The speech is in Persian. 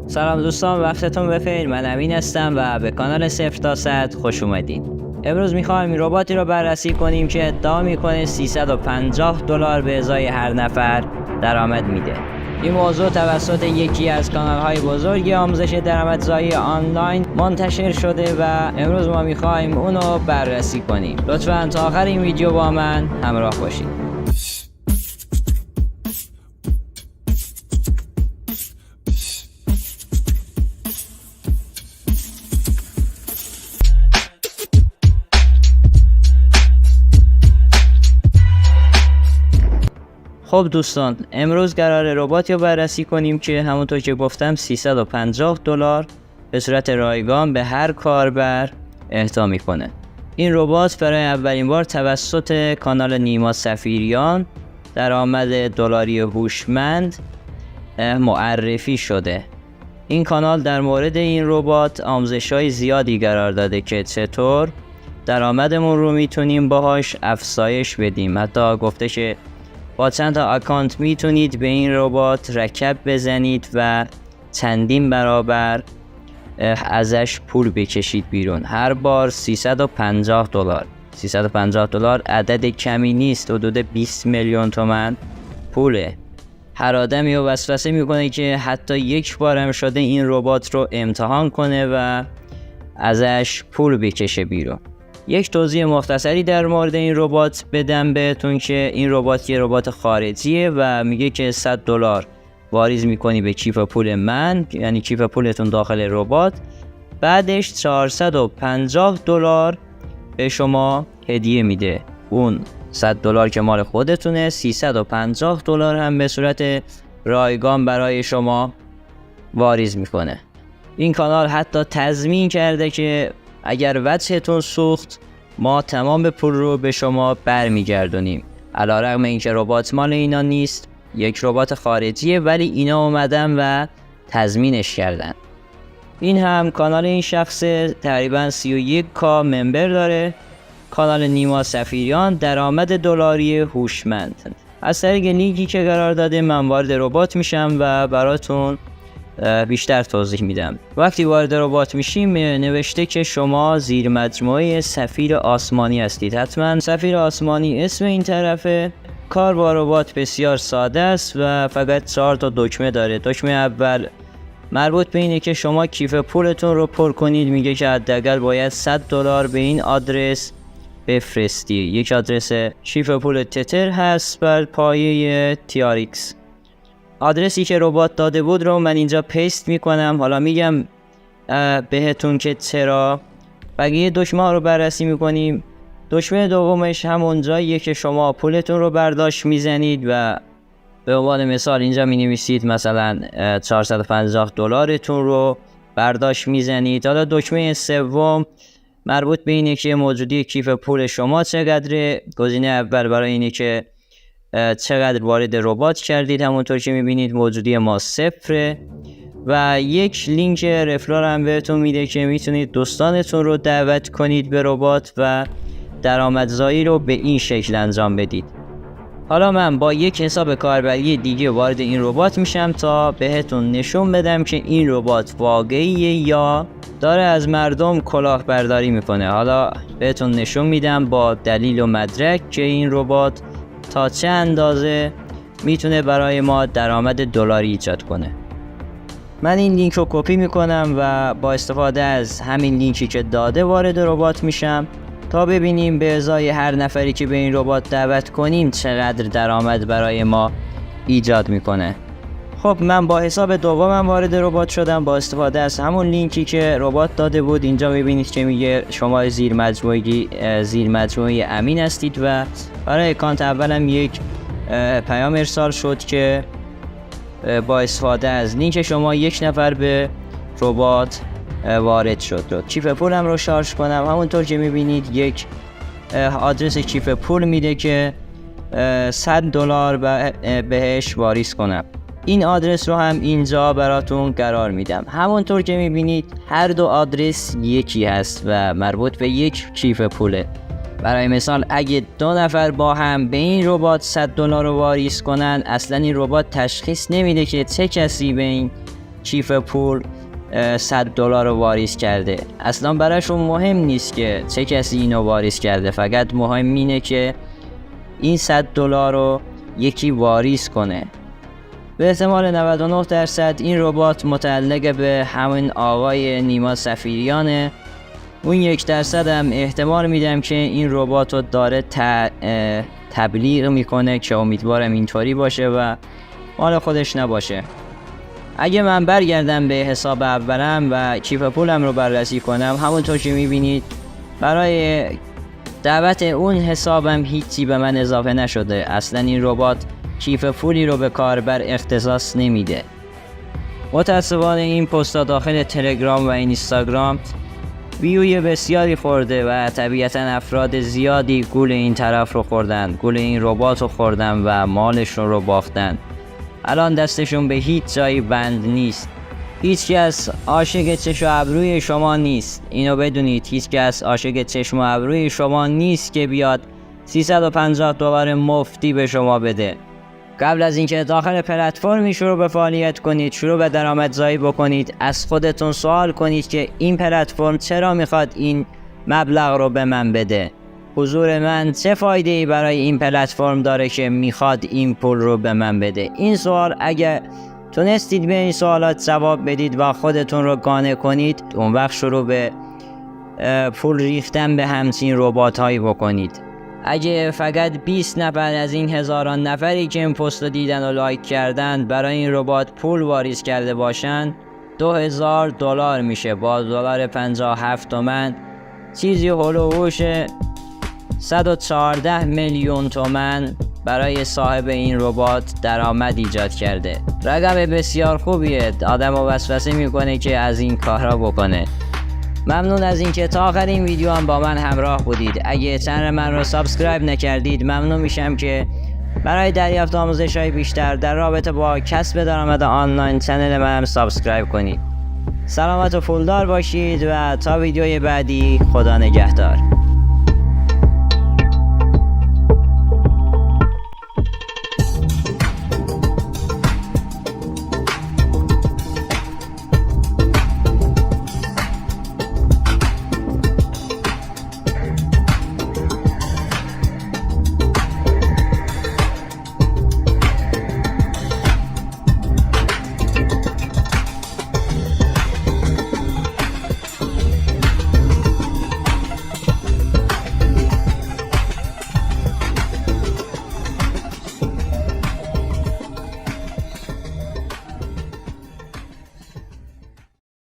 سلام دوستان، وقتتون بخیر. من امین هستم و به کانال 0 تا 100 خوش اومدین. امروز میخوایم این رباتی رو بررسی کنیم که ادعا میکنه $350 به ازای هر نفر درآمد میده. این موضوع توسط یکی از کانال های بزرگ آموزش درآمدزایی آنلاین منتشر شده و امروز ما میخوایم اونو بررسی کنیم. لطفاً تا آخر این ویدیو با من همراه باشید. خب دوستان، امروز قرار رباتی رو بررسی کنیم که همونطور که گفتم $350 به صورت رایگان به هر کاربر اهدا میکنه. این ربات برای اولین بار توسط کانال نیما صفیریان درآمد دلاری هوشمند معرفی شده. این کانال در مورد این ربات آموزش‌های زیادی قرار داده که چطور درآمدمون رو میتونیم باهاش افزایش بدیم. حتی گفته که با چند تا اکانت میتونید به این ربات رکب بزنید و چندین برابر ازش پول بکشید بیرون. هر بار $350. $350 عدد کمی نیست، حدود 20 میلیون تومان پوله. هر آدمی رو وسوسه میکنه که حتی یک بار هم شده این ربات رو امتحان کنه و ازش پول بکشه بیرون. یک توضیح مختصری در مورد این ربات بدم بهتون که این ربات یه ربات خارجیه و میگه که $100 واریز میکنی به کیف پول من، یعنی کیف پولتون داخل ربات، بعدش $450 به شما هدیه میده. اون $100 که مال خودتونه، $350 هم به صورت رایگان برای شما واریز میکنه. این کانال حتی تضمین کرده که اگر وجهتون سوخت ما تمام پول رو به شما برمیگردونیم. علیرغم اینکه ربات مال اینا نیست، یک ربات خارجیه، ولی اینا اومدن و تضمینش کردن. این هم کانال این شخص تقریبا 31K ممبر داره. کانال نیما صفیریان درآمد دلاری هوشمند. از طریق لینکی که قرار داده من وارد ربات میشم و براتون بیشتر توضیح میدم. وقتی وارد ربات میشیم نوشته که شما زیر مجموعه سفیر آسمانی هستید. حتما سفیر آسمانی اسم این طرفه. کار با ربات بسیار ساده است و فقط 4 تا دکمه داره. دکمه اول مربوط به اینه که شما کیف پولتون رو پر کنید. میگه که حداقل باید $100 به این آدرس بفرستی. یک آدرس کیف پول تتر هست بر پایه TRX. آدرسی که ربات داده بود رو من اینجا پیست میکنم. حالا میگم بهتون که چرا. بقیه دکمه ها رو بررسی میکنیم. دکمه دومش همون جاییه که شما پولتون رو برداشت میزنید و به عنوان مثال اینجا می نویسید مثلا $450 تون رو برداشت میزنید. حالا دکمه سوم مربوط به اینه که موجودی کیف پول شما چقدره. گزینه اول برای اینه که چقدر وارد ربات کردید، همونطور که میبینید موجودی ما 0 و یک لینک رفرال هم بهتون میده که میتونید دوستانتون رو دعوت کنید به ربات و درآمدزایی رو به این شکل انجام بدید. حالا من با یک حساب کاربری دیگه وارد این ربات میشم تا بهتون نشون بدم که این ربات واقعیه یا داره از مردم کلاهبرداری میکنه. حالا بهتون نشون میدم با دلیل و مدرک که این ربات تا چه اندازه میتونه برای ما درآمد دلاری ایجاد کنه. من این لینک رو کپی میکنم و با استفاده از همین لینکی که داده وارد ربات میشم تا ببینیم به ازای هر نفری که به این ربات دعوت کنیم چقدر درآمد برای ما ایجاد میکنه. خب من با حساب دومم وارد ربات شدم با استفاده از همون لینکی که ربات داده بود. اینجا میبینید که میگه شما زیر مجموعه امین هستید و برای اکانت اولم یک پیام ارسال شد که با استفاده از لینک شما یک نفر به ربات وارد شد. کیف پولم رو شارژ کنم. همونطور که میبینید یک آدرس کیف پول میده که $100 بهش واریز کنم. این آدرس رو هم اینجا براتون قرار میدم. همونطور که میبینید هر دو آدرس یکی هست و مربوط به یک کیف پوله. برای مثال اگه 2 نفر با هم به این ربات $100 رو واریز کنن، اصلا این ربات تشخیص نمیده که چه کسی به این کیف پول $100 رو واریز کرده. اصلا براشون مهم نیست که چه کسی اینو واریز کرده، فقط مهم اینه که این $100 رو یکی واریز کنه. به احتمال 99% این ربات متعلق به همین آقای نیما سفیریانه. اون 1% هم احتمال میدم که این ربات رو داره تبلیغ میکنه که امیدوارم اینطوری باشه و مال خودش نباشه. اگه من برگردم به حساب اولم و کیف پولم رو بررسی کنم، همونطور که میبینید برای دعوت اون حسابم هیچی به من اضافه نشده. اصلا این ربات کیف پولی رو به کاربر اختصاص نمیده. متاسفانه این پست‌ها داخل تلگرام و اینستاگرام ویوی بسیاری خورده و طبیعتا افراد زیادی گول این طرف رو خوردن، گول این ربات رو خوردن و مالشون رو باختن. الان دستشون به هیچ جایی بند نیست. هیچ کس عاشق چشم و ابروی شما نیست. اینو بدونید، هیچ کس عاشق چشم و ابروی شما نیست که بیاد $350 مفتی به شما بده. قبل از اینکه داخل پلتفرمی شروع به فعالیت کنید، شروع به درآمدزایی بکنید، از خودتون سوال کنید که این پلتفرم چرا میخواد این مبلغ رو به من بده؟ حضور من چه فایده ای برای این پلتفرم داره که میخواد این پول رو به من بده؟ این سوال اگه تونستید به این سوالات جواب بدید و خودتون رو قانع کنید، اون وقت شروع به پول ریختن به همچین ربات هایی بکنید. اگه فقط 20 نفر از این هزاران نفری که این پست رو دیدن و لایک کردن برای این ربات پول واریز کرده باشن، $2000 میشه. با دلار 57 تومن چیزی هلوهوش 114 میلیون تومن برای صاحب این ربات درآمد ایجاد کرده. رقم بسیار خوبیه. آدم رو وسوسه میکنه که از این کارها بکنه. ممنون از اینکه تا آخر این ویدیو هم با من همراه بودید. اگه چنل من رو سابسکرایب نکردید ممنون میشم که برای دریافت آموزش‌های بیشتر در رابطه با کسب درآمد آنلاین چنل من سابسکرایب کنید. سلامت و پولدار باشید و تا ویدیوی بعدی، خدا نگهدار.